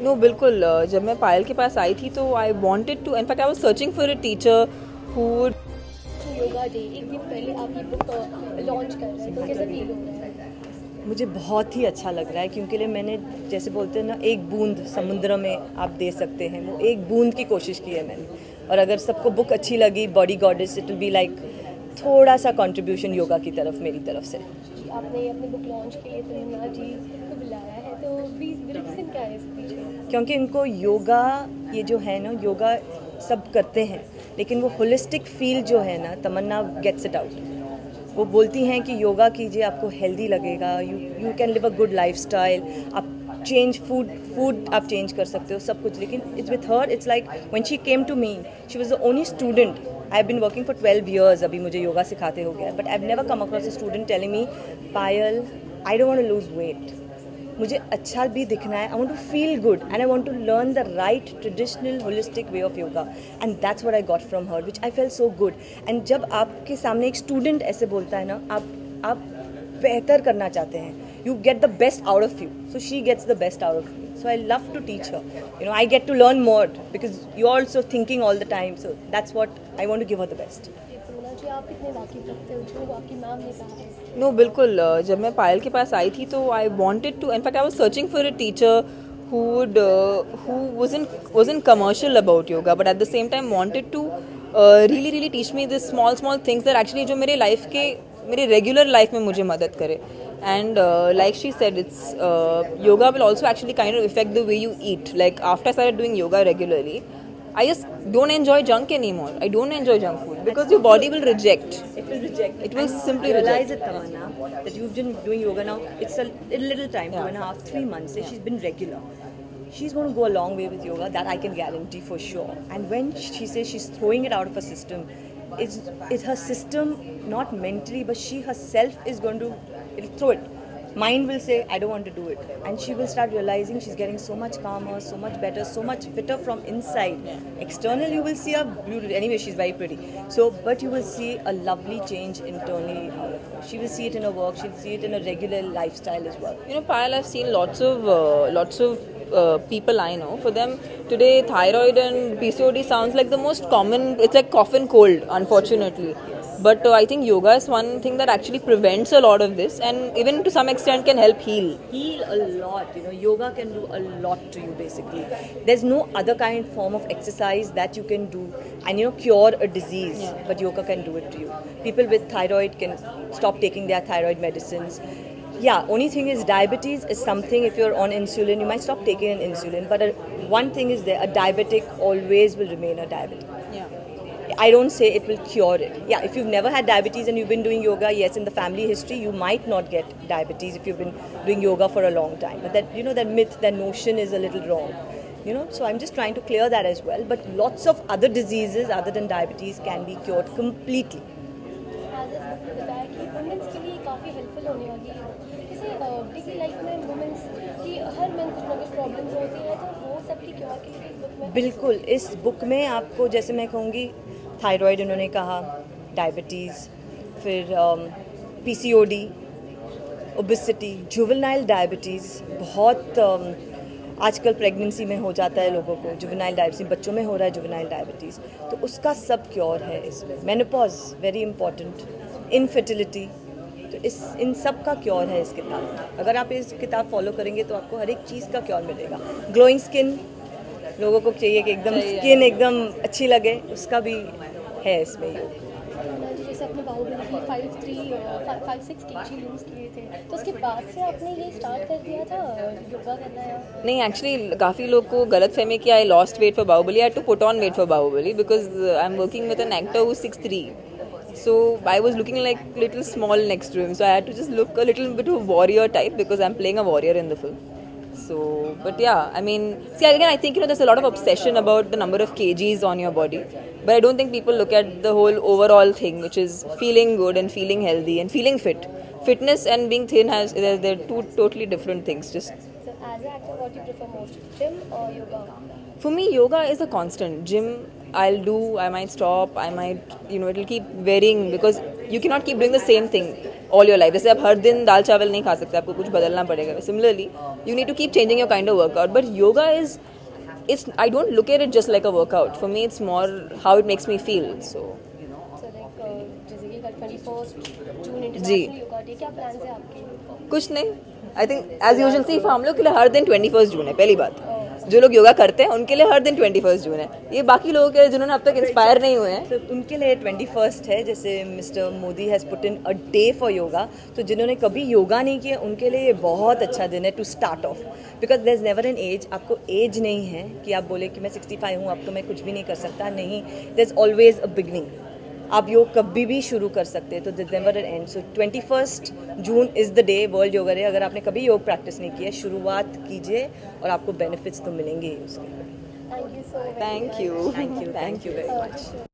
No बिल्कुल जब मैं पायल के पास आई थी तो I wanted to in fact I was searching for a teacher who would yoga day एक दिन पहले आप ये बुक लॉन्च कर रहे हैं तो कैसा फील हो रहा है? मुझे बहुत ही अच्छा लग रहा है क्योंकि मैंने जैसे बोलते हैं ना, एक बूंद समुद्र में आप दे सकते हैं, वो एक बूंद की कोशिश की है मैंने। और अगर सबको बुक अच्छी लगी, body goddess, it will be like थोड़ा सा कंट्रीब्यूशन योगा की तरफ मेरी तरफ से। जी, आपने अपने बुक लॉन्च के लिए तमन्ना जी को बुलाया है, तो रीज़न क्या है इस पीछे? क्योंकि इनको योगा, ये जो है ना, योगा सब करते हैं, लेकिन वो होलिस्टिक फील जो है ना, तमन्ना गेट्स इट आउट। वो बोलती हैं कि योगा कीजिए, आपको हेल्दी लगेगा, you can live a good lifestyle, आप चेंज फूड आप चेंज कर सकते हो, सब कुछ। लेकिन it's with her, it's like when she came to me, she was the only student. I have been working for 12 years, अभी मुझे योगा सिखाते हो गया, but I have never come across a student telling me, Payal, I don't want to lose weight, मुझे अच्छा भी दिखना है, I want to feel good and I want to learn the right traditional holistic way of yoga, and that's what I got from her, which I felt so good. And जब आपके सामने एक student ऐसे बोलता है ना, आप बेहतर करना चाहते हैं, you get the best out of you, so she gets the best out of me, so I love to teach her, I get to learn more because you're also thinking all the time, so that's what I want to give her the best. तमन्ना जी, आप कितने वाकिफ रखते हो जो आपकी ma'am ने कहा है? नो बिल्कुल जब मैं पायल के पास आई थी तो I wanted to in fact I was searching for a teacher who would who wasn't commercial about yoga but at the same time wanted to really teach me this small things that actually जो मेरे life के मेरे regular life में मुझे मदद करे. And like she said, it's yoga will also actually kind of affect the way you eat. Like after I started doing yoga regularly, I just don't enjoy junk anymore. I don't enjoy junk food because your body will reject. It will reject. It will simply realize reject. it, Tamanna, that you've been doing yoga now. It's a little time, 2.5, 3 months. And she's been regular. She's going to go a long way with yoga. That I can guarantee for sure. And when she says she's throwing it out of her system, it's her system, not mentally, but she herself is going to throw it. Mind will say, I don't want to do it. And she will start realizing she's getting so much calmer, so much better, so much fitter from inside. Externally, you will see her beautiful. Anyway, she's very pretty. So, but you will see a lovely change internally out of her. She will see it in her work. She'll see it in her regular lifestyle as well. You know, Payal, I've seen lots of people I know. For them, today, thyroid and PCOD sounds like the most common. It's like cough and cold, unfortunately. But I think yoga is one thing that actually prevents a lot of this, and even to some extent can help heal. Heal a lot. Yoga can do a lot to you. Basically, there's no other form of exercise that you can do and cure a disease. Yeah. But yoga can do it to you. People with thyroid can stop taking their thyroid medicines. Yeah, only thing is diabetes is something, if you're on insulin, you might stop taking an insulin. But one thing is there, a diabetic always will remain a diabetic. Yeah. I don't say it will cure it. Yeah, if you've never had diabetes and you've been doing yoga, yes, in the family history, you might not get diabetes if you've been doing yoga for a long time. But that, that myth, that notion is a little wrong. So I'm just trying to clear that as well. But lots of other diseases other than diabetes can be cured completely. बताया कि women's के लिए काफ़ी helpful होने वाली है। जैसे daily life में वुमेन्स की हर में कुछ ना कुछ प्रॉब्लम्स होती हैं, तो वो सब की क्योर के लिए इस बुक में? बिल्कुल, इस बुक में आपको, जैसे मैं कहूँगी, थायराइड उन्होंने कहा, डायबिटीज़, फिर PCOD, ओबेसिटी, जुवेनाइल डायबिटीज़, बहुत आजकल प्रेगनेंसी में हो जाता है लोगों को, जुवेनाइल डायबिटीज़ बच्चों में हो रहा है, जुवेनाइल डायबिटीज़, तो उसका सब क्योर है इसमें। मेनोपॉज वेरी इंपॉर्टेंट, इनफर्टिलिटी, तो इन सब का क्योर है इस किताब में। अगर आप इस किताब फॉलो करेंगे तो आपको हर एक चीज़ का क्योर मिलेगा। ग्लोइंग स्किन, लोगों को चाहिए कि एकदम स्किन एकदम अच्छी लगे, उसका भी है इसमें। जैसे अपने बाहुबली की 5-6 kg लूज़ किए थे, तो उसके बाद से आपने ये स्टार्ट कर दिया था योगा करना? या नहीं, एक्चुअली काफ़ी लोग को गलत फहमी कि I lost weight for Baahubali. I had to put on weight for Baahubali because I am working with an actor who 6'3". So I was looking like little small next to him, so I had to just look a little bit of warrior type because I'm playing a warrior in the film. So, but yeah, I mean, see, again, I think there's a lot of obsession about the number of kgs on your body, but I don't think people look at the whole overall thing, which is feeling good and feeling healthy and feeling fit. Fitness and being thin they're two totally different things. So, as an actor, what do you prefer most, gym or yoga? For me, yoga is a constant. Gym, I'll do, I might stop, I might, it'll keep varying because you cannot keep doing the same thing. All your life. जैसे आप हर दिन दाल चावल नहीं खा सकते, आपको कुछ बदलना पड़ेगा. Similarly you need to keep changing your kind of workout. But yoga is, it's, I don't look at it just like a workout. For me it's more how it makes me feel. So जैसे कि कल 21 जून जी. International yoga day, क्या plans है आपके? कुछ नहीं. I think as usual सी हम लोग के लिए हर दिन 21 जून है. पहली बात, जो लोग योगा करते हैं उनके लिए हर दिन 21 जून है. ये बाकी लोगों के लिए जिन्होंने अब तक इंस्पायर नहीं हुए हैं, तो उनके लिए 21st है. जैसे mister Modi has put in a day for yoga, तो जिन्होंने कभी योगा नहीं किया उनके लिए ये बहुत अच्छा दिन है to start off. Because there is never an age. आपको एज नहीं है कि आप बोले कि मैं 65 हूँ अब तो मैं कुछ भी नहीं कर सकता. नहीं, there is always a beginning. आप योग कभी भी शुरू कर सकते हैं, तो there never an end. So 21 June is the day, world yoga day. अगर आपने कभी योग प्रैक्टिस नहीं किया, शुरुआत कीजिए और आपको बेनिफिट्स तो मिलेंगे ही उसके. Thank you so much. Thank you. Thank you very much.